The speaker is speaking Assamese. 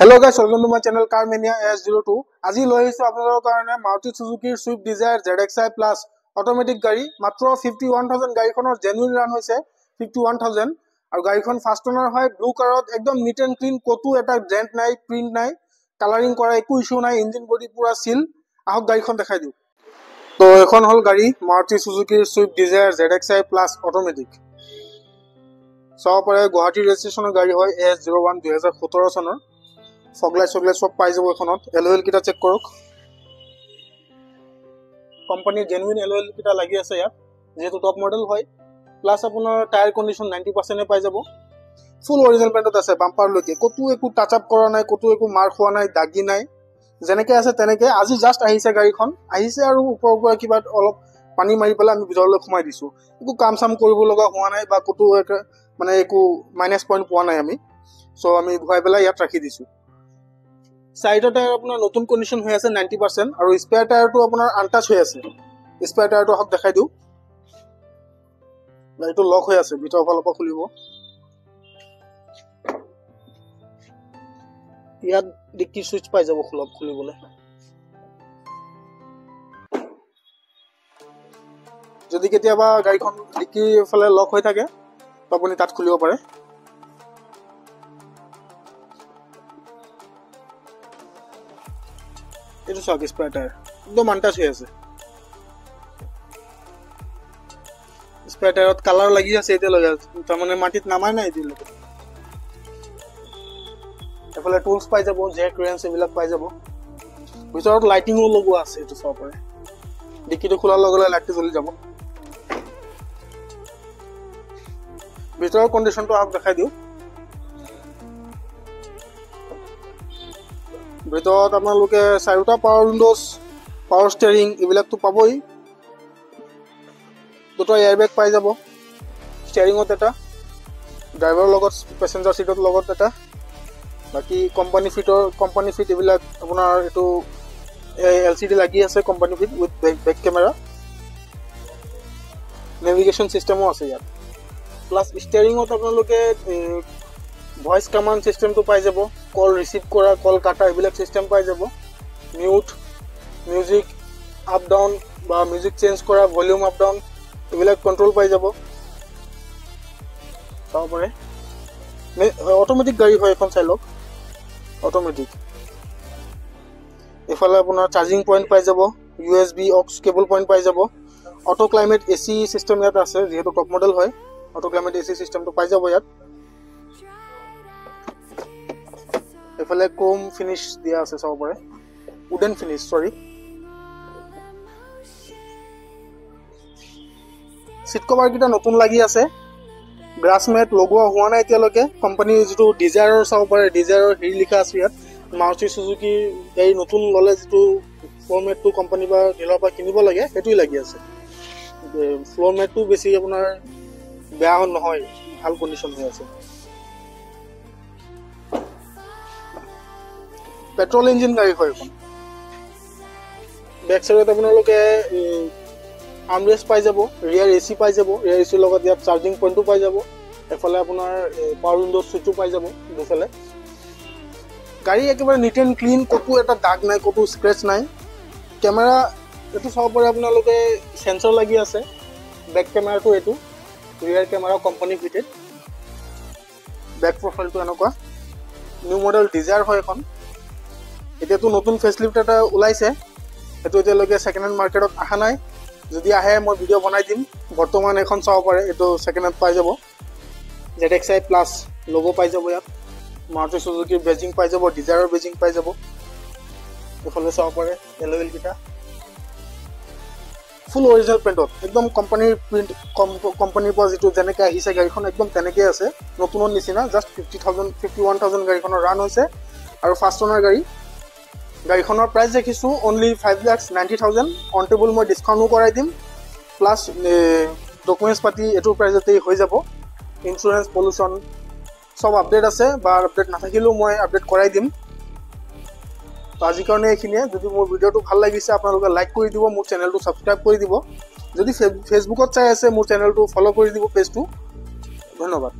Hello guys, welcome to my channel Carmania S02. আজি লৈ আহিছো আপোনালোকৰ কাৰণে Maruti Suzuki Swift Desire ZXi Plus automatic গাড়ী মাত্ৰ 51000 গাড়ীখনৰ জেনুইন ৰান হৈছে 51000 আৰু গাড়ীখন ফাৰ্ষ্ট ওনাৰ হয় ব্লু কালাৰত একদম নিট এণ্ড ক্লিন কতো এটা ডেন্ট নাই প্ৰিন্ট নাই কালাৰিং কৰা একো ইস্যু নাই ইঞ্জিন বডি পুৰা সিল আহক গাড়ীখন দেখাই দিও তো এখন হল গাড়ী Maruti Suzuki Swift Desire ZXi Plus automatic সবৰে গুৱাহাটী ৰেজিষ্ট্ৰেচনৰ গাড়ী হয় S01 2017 চনৰ ফগলাইট সব পাই যাব এখনত এলওএল কিটা চেক কৰক কোম্পানী জেনুইন এলওএল কিটা লাগি আছে ইয়াত যেটো টপ মডেল হয় প্লাস আপোনাৰ টায়াৰ কন্ডিশন 90% পাই যাব ফুল অৰিজিনাল পেইন্টত আছে বাম্পাৰ লৈকে কতো একো টাচ আপ কৰা নাই কতো একো মাৰ্ক হোৱা নাই দাগি নাই যেনেকৈ আছে তেনেকৈ আজি জাস্ট আহিছে গাড়ীখন আহিছে আৰু ওপৰৰ পৰা কিবা অলপ পানী মাৰি পেলাই আমি ভিতৰলৈ সোমাই দিছো একো কাম সাম কৰিব লগা হোৱা নাই বা কতো মানে একো মাইনাস পইণ্ট পোৱা নাই আমি সো আমি ভৰাই পেলাই ইয়াত ৰাখি দিছো সাইড টায়াৰ আপোনাৰ নতুন কন্ডিশন হৈ আছে 90% আৰু স্পেয়াৰ টায়াৰটো আপোনাৰ আনটাচ হৈ আছে স্পেয়াৰ টায়াৰটো হক দেখাই দিও লাইটো লক হৈ আছে ভিতৰ ফালৰ পৰা খুলিব ইয়াত ডিক্কি সুইচ পাই যাব খুলিবলৈ যদি কেতিয়াবা গাড়ীখন ডিক্কি ফালে লক হৈ থাকে আপুনি তাত খুলিব পাৰে এটো সব স্পেয়াৰ টায়াৰ একদম আনটাচ হৈ আছে স্পেয়াৰ টায়াৰত কালাৰ লাগি আছে এতিয়া লগা তাৰ মানে মাটিত নামাই নাই দিলে এফালে টুলস পাই যাব জেক ৰেঞ্চ এবিলাক পাই যাব ভিতৰত লাইটিংও লগোৱা আছে এটো সব পাৰে ডিকিটো খোলাৰ লগে লগে লাইটটো জ্বলি যাব ভিতৰৰ কন্ডিশনটো আক দেখাই দিও ভিতৰত আপোনালোকে চাৰিটা পাৱাৰ উইন্ডোজ পাৱাৰ ষ্টিয়াৰিং এবিলাকটো পাবই দুটা এয়াৰবেগ পাই যাব ষ্টিয়াৰিংত এটা ড্ৰাইভাৰৰ লগত পেছেঞ্জাৰ সিটৰ লগত এটা বাকি কোম্পানী ফিট এবিলাক আপোনাৰ এটো এলসিডি লাগি আছে company fit with back camera navigation সিস্টেমও আছে ইয়াত প্লাস ষ্টিয়াৰিংত আপোনালোকে ভয়েস কমান্ড সিস্টেমটো পাই যাব কল ৰিসিভ কৰা কল কাটা এবিলাক সিস্টেম পাই যাব মিউট মিউজিক আপ ডাউন বা মিউজিক চেঞ্জ কৰা ভলিউম আপ ডাউন এবিলাক কন্ট্ৰোল পাই যাব তাৰপৰে অটোমেটিক গাড়ী হয় এখন চাই লওক অটোমেটিক এফালে আপোনাৰ চাৰ্জিং পইণ্ট পাই যাব ইউএসবি অক্স কেবল পইণ্ট পাই যাব অটো ক্লাইমেট এসি সিস্টেম ইয়াত আছে যেহেতু টপ মডেল হয় অটো ক্লাইমেট এসি সিস্টেমটো পাই যাব ইয়াত এফালে ক্ৰোম ফিনিশ দিয়া আছে সব পাৰে উডেন ফিনিশ সৰি সিট কভাৰ কিটা নতুন লাগি আছে গ্ৰাছ মেট লগোৱা হোৱা নাই এতিয়ালৈকে কোম্পানী যেটো ডিজায়াৰৰ সব পাৰে ডিজায়াৰৰ হেৰি লিখা আছে ইয়াত Maruti Suzuki এই নতুন ললে যেটো ফ্লোৰ মেটটো কোম্পানী বা ডিলাৰ পৰা কিনিব লাগে হেতুই লাগি আছে ফ্লোৰ মেটটো বেছি আপোনাৰ বেয়া নহয় ভাল কন্ডিশন হৈ আছে পেট্ৰল ইঞ্জিন গাড়ী হয় এখন বেক সাইডত আপোনালোকে আৰ্মৰেষ্ট পাই যাব ৰিয়াৰ এসি পাই যাব ৰিয়াৰ এসি লগত ইয়াত চাৰ্জিং পইণ্টটো পাই যাব এফালে আপোনাৰ পাৱাৰ উইন্ডোজ সুইচটো পাই যাব দুফালে গাড়ী একেবাৰে নিট এণ্ড ক্লিন কতো এটা দাগ নাই কতো স্ক্ৰেচ নাই কেমেৰা এটো সব পাৰে আপোনালোকে সেন্সৰ লাগি আছে বেক কেমেৰাটো এটো rear camera company fitted back প্ৰফাইলটো এনেকুৱা নিউ মডেল ডিজায়াৰ হয় এখন এতিয়াতো নতুন ফেসলিফ্ট এটা ওলাইছে এটো এতিয়ালৈকে সেকেন্ড হ্যান্ড মাৰ্কেটত আহা নাই যদি আহে মই ভিডিও বনাই দিম বৰ্তমান এখন চাও পাৰে এটো সেকেন্ড হ্যান্ড পাই যাব ZXi Plus লোগো পাই যাব ইয়াত Maruti Suzuki বেজিং পাই যাব ডিজায়াৰৰ বেজিং পাই যাব এফালে চাও পাৰে এলওএল কিটা ফুল অৰিজিনাল প্ৰিন্টত একদম কোম্পানীৰ প্ৰিন্ট কোম্পানীৰ পৰা যেটো যেনেকৈ আহিছে গাড়ীখন একদম তেনেকৈ আছে নতুনৰ নিচিনা জাস্ট 51000 গাড়ীখনৰ ৰান হৈছে আৰু ফাৰ্ষ্ট ওনাৰ গাড়ীখনৰ প্ৰাইস দেখিছো only 5,90,000 অন টেবল মই ডিসকাউন্টও কৰাই দিম প্লাস ডকুমেন্টস পাতি এটো প্ৰাইসতে হৈ যাব ইন্স্যুৰেন্স পলিউশন সব আপডেট আছে বা আপডেট নাথাকিলেও মই আপডেট কৰাই দিম তো আজি কাৰণে এইখিনিয়ে যদি মোৰ ভিডিওটো ভাল লাগিছে আপোনালোকে লাইক কৰি দিব মোৰ চেনেলটো সাবস্ক্ৰাইব কৰি দিব যদি ফেসবুকত চাই আছে মোৰ চেনেলটো ফলো কৰি দিব পেজটো ধন্যবাদ